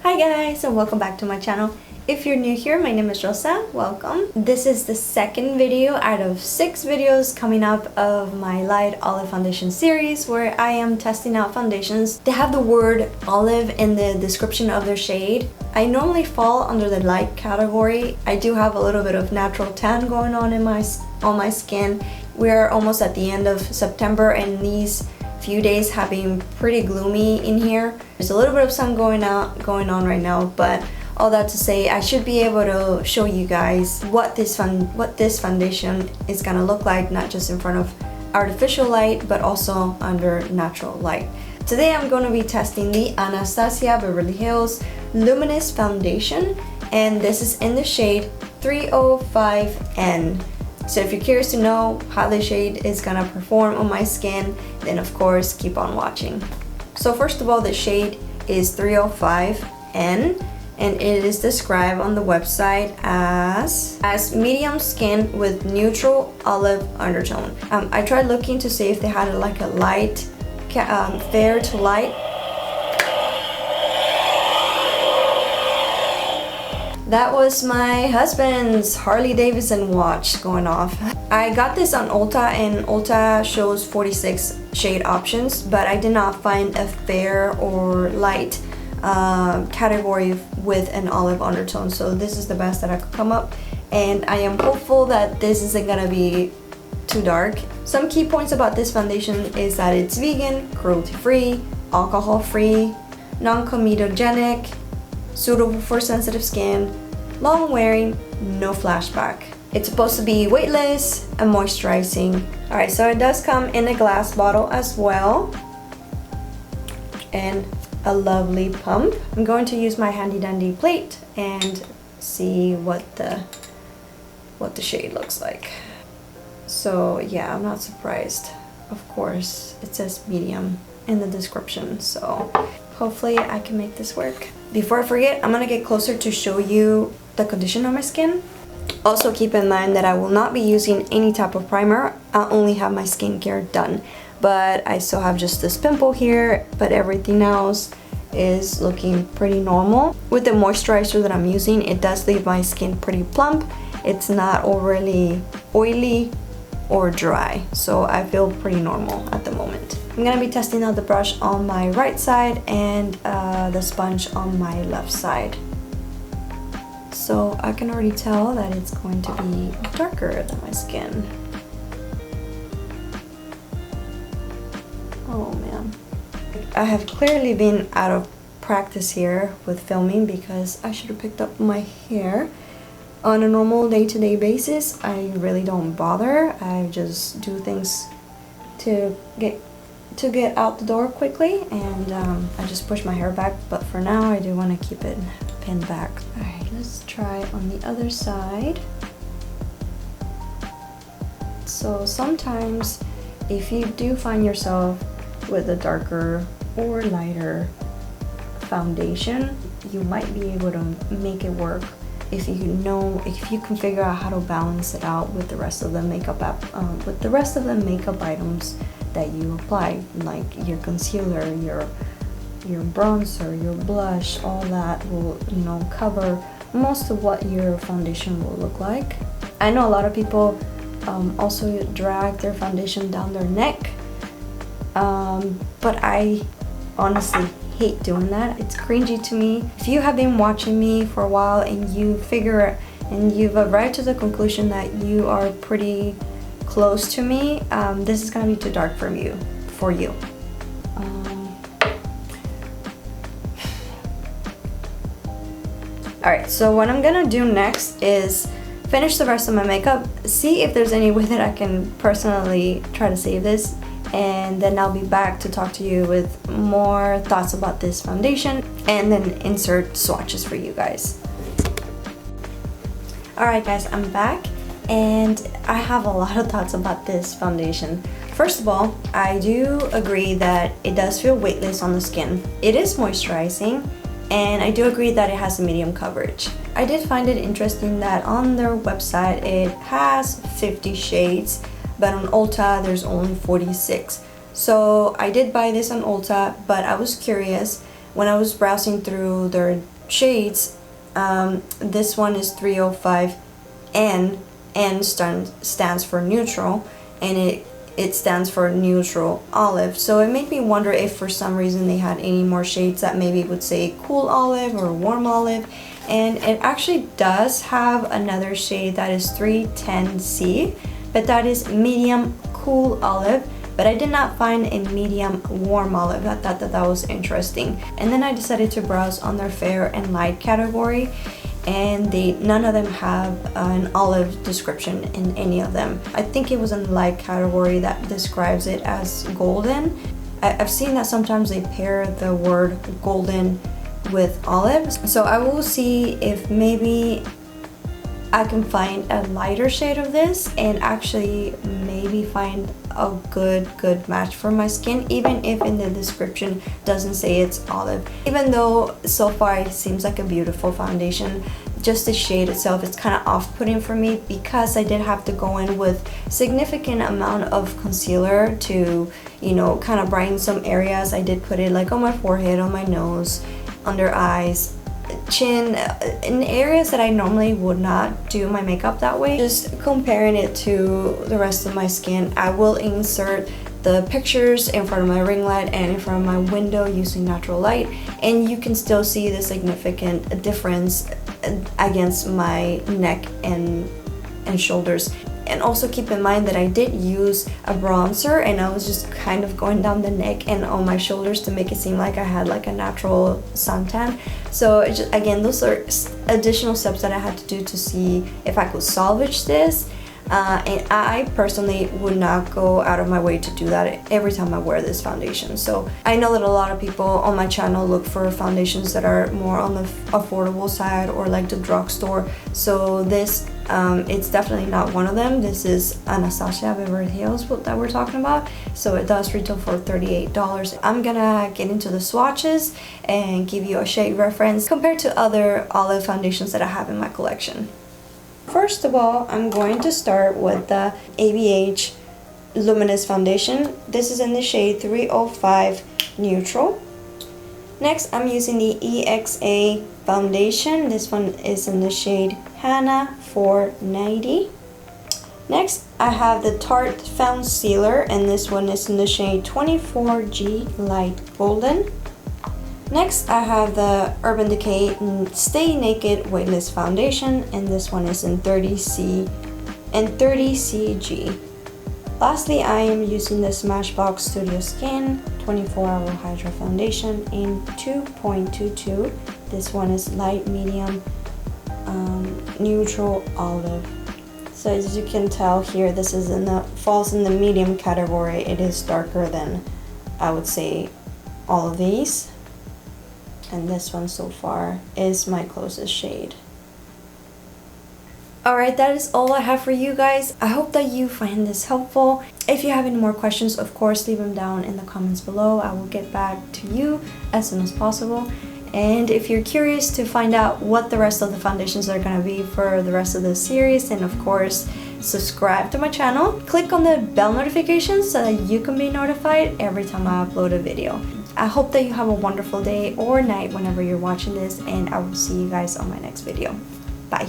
Hi guys, and welcome back to my channel. If you're new here, my name is Rosa. Welcome. This is the second video out of 6 videos coming up of my light olive foundation series, where I am testing out foundations. They have the word olive in the description of their shade. I normally fall under the light category. I do have a little bit of natural tan going on in my skin. We're almost at the end of September, and these few days have been pretty gloomy in here. There's a little bit of sun going on right now, but all that to say, I should be able to show you guys what this foundation is gonna look like, not just in front of artificial light, but also under natural light. Today I'm going to be testing the Anastasia Beverly Hills Luminous Foundation, and this is in the shade 305N. So if you're curious to know how the shade is gonna perform on my skin, then of course keep on watching. So first of all, the shade is 305N, and it is described on the website as medium skin with neutral olive undertone. I tried looking to see if they had like a light, fair to light. That was my husband's Harley Davidson watch going off. I got this on Ulta, and Ulta shows 46 shade options, but I did not find a fair or light category with an olive undertone. So this is the best that I could come up, and I am hopeful that this isn't gonna be too dark. Some key points about this foundation is that it's vegan, cruelty-free, alcohol-free, non-comedogenic, suitable for sensitive skin, long wearing, no flashback. It's supposed to be weightless and moisturizing. Alright, so it does come in a glass bottle as well, and a lovely pump. I'm going to use my handy dandy plate and see what the shade looks like. So yeah, I'm not surprised. Of course, it says medium in the description, so hopefully I can make this work. Before I forget, I'm gonna get closer to show you the condition on my skin. Also keep in mind that I will not be using any type of primer. I'll only have my skincare done. But I still have just this pimple here, but everything else is looking pretty normal. With the moisturizer that I'm using, it does leave my skin pretty plump. It's not overly oily or dry, so I feel pretty normal at the moment. I'm gonna be testing out the brush on my right side and the sponge on my left side. So I can already tell that it's going to be darker than my skin. Oh man. I have clearly been out of practice here with filming, because I should have picked up my hair. On a normal day-to-day basis, I really don't bother. I just do things to get out the door quickly, and I just push my hair back. But for now, I do want to keep it pinned back. Alright, let's try on the other side. So sometimes if you do find yourself with a darker or lighter foundation, you might be able to make it work if you can figure out how to balance it out with the rest of the makeup items that you apply, like your concealer, your bronzer, your blush. All that will, cover most of what your foundation will look like. I know a lot of people also drag their foundation down their neck, but I honestly hate doing that. It's cringy to me. If you have been watching me for a while and you've arrived to the conclusion that you are pretty close to me, this is gonna be too dark for you. Alright, so what I'm gonna do next is finish the rest of my makeup, see if there's any way that I can personally try to save this, and then I'll be back to talk to you with more thoughts about this foundation, and then insert swatches for you guys. Alright guys, I'm back, and I have a lot of thoughts about this foundation. First of all, I do agree that it does feel weightless on the skin. It is moisturizing, and I do agree that it has a medium coverage. I did find it interesting that on their website it has 50 shades, but on Ulta there's only 46. So I did buy this on Ulta, but I was curious when I was browsing through their shades. This one is 305N. N stands for neutral, and it stands for neutral olive. So it made me wonder if for some reason they had any more shades that maybe would say cool olive or warm olive. And it actually does have another shade that is 310C, but that is medium cool olive. But I did not find a medium warm olive. I thought that was interesting. And then I decided to browse on their fair and light category, and none of them have an olive description in any of them. I think it was in the light category that describes it as golden. I've seen that sometimes they pair the word golden with olives. So I will see if maybe I can find a lighter shade of this and actually maybe find a good match for my skin, even if in the description doesn't say it's olive. Even though so far it seems like a beautiful foundation, just the shade itself is kind of off-putting for me, because I did have to go in with significant amount of concealer to, you know, kind of brighten some areas. I did put it like on my forehead, on my nose, under eyes, chin, in areas that I normally would not do my makeup that way. Just comparing it to the rest of my skin, I will insert the pictures in front of my ring light and in front of my window using natural light, and you can still see the significant difference against my neck and shoulders. And also keep in mind that I did use a bronzer, and I was just kind of going down the neck and on my shoulders to make it seem like I had like a natural suntan. So it just, again, those are additional steps that I had to do to see if I could salvage this. And I personally would not go out of my way to do that every time I wear this foundation. So I know that a lot of people on my channel look for foundations that are more on the affordable side or like the drugstore. So this, it's definitely not one of them. This is Anastasia Beverly Hills that we're talking about. So it does retail for $38. I'm gonna get into the swatches and give you a shade reference compared to other olive foundations that I have in my collection. First of all, I'm going to start with the ABH Luminous foundation. This is in the shade 305 Neutral. Next, I'm using the EXA foundation. This one is in the shade Hannah 490. Next, I have the Tarte Foundcealer, and this one is in the shade 24G Light Golden. Next, I have the Urban Decay Stay Naked Weightless foundation, and this one is in 30C and 30CG. Lastly, I am using the Smashbox Studio Skin 24-Hour Hydra foundation in 2.22. This one is light medium neutral olive. So as you can tell here, this is falls in the medium category. It is darker than, I would say, all of these. And this one so far is my closest shade. Alright, that is all I have for you guys. I hope that you find this helpful. If you have any more questions, of course, leave them down in the comments below. I will get back to you as soon as possible. And if you're curious to find out what the rest of the foundations are going to be for the rest of the series, then of course, subscribe to my channel. Click on the bell notifications so that you can be notified every time I upload a video. I hope that you have a wonderful day or night whenever you're watching this, and I will see you guys on my next video. Bye!